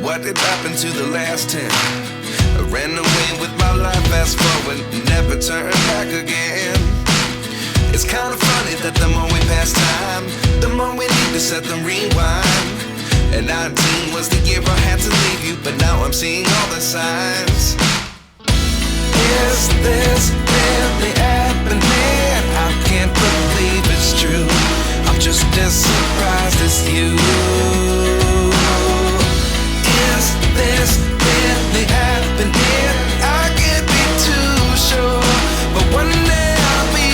what did happen to the last 10? I ran away with my life, fast forward, never turn back again. It's kind of funny that the more we pass time, the more we need to set the rewind. And 19 was the year I had to leave you, but now I'm seeing all the signs. Is this really happening? I can't believe it's true. I'm just as surprised as you. Is this really happening? I can't be too sure, but one day I'll be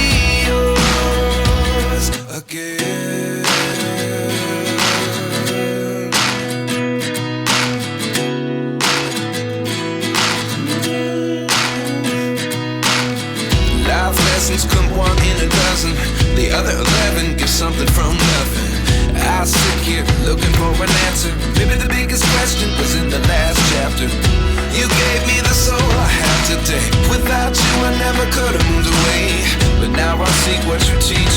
yours again. Life lessons come one in a dozen. The other 11 give something from nothing. I sit here looking for an answer. Maybe the biggest question was in the last chapter. You gave me the soul I have today. Without you I never could have moved away, but now I see what you teach.